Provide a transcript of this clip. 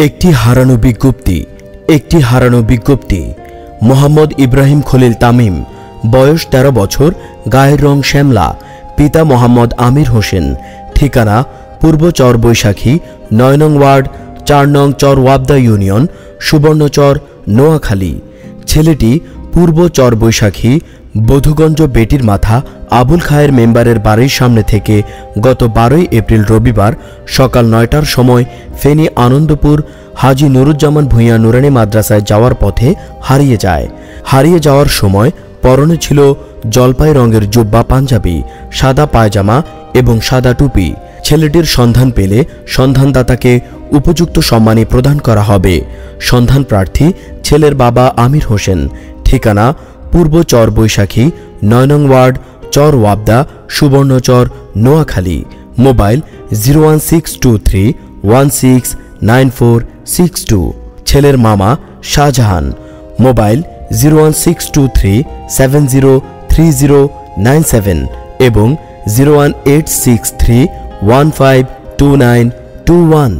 একটি হারানো বিজ্ঞপ্তি। মোহাম্মদ ইব্রাহিম খলিল তামিম, বয়স 13 বছর, গায়ের রং শ্যামলা, পিতা মোহাম্মদ আমির হোসেন, ঠিকানা পূর্ব চর বৈশাখী 9 নং ওয়ার্ড 4 নং চর ওয়াবদা ইউনিয়ন, সুবর্ণচর, নোয়াখালী। ছেলেটি পূর্ব চর বৈশাখী বধুগঞ্জ বেটির মাথা আবুল খায়ের মেম্বারের বাড়ির সামনে থেকে গত 12 এপ্রিল রবিবার সকাল 9টার সময় ফেনী আনন্দপুর হাজী নুরুজ্জামান ভূঁইয়া নুরানি মাদ্রাসায় যাওয়ার পথে হারিয়ে যাওয়ার সময় পরনে ছিল জলপাই রঙের জুব্বা পাঞ্জাবি, সাদা পায়জামা এবং সাদা টুপি। ছেলেটির সন্ধান পেলে সন্ধানদাতাকে উপযুক্ত সম্মানী প্রদান করা হবে। সন্ধান প্রার্থী ছেলের বাবা আমির হোসেন, ঠিকানা পূর্ব চর বৈশাখী 9 নং ওয়ার্ড চর ওয়াবদা, সুবর্ণচর, নোয়াখালী। মোবাইল 01623169462। ছেলের মামা শাহজাহান, মোবাইল 01623703097 এবং 01863152921।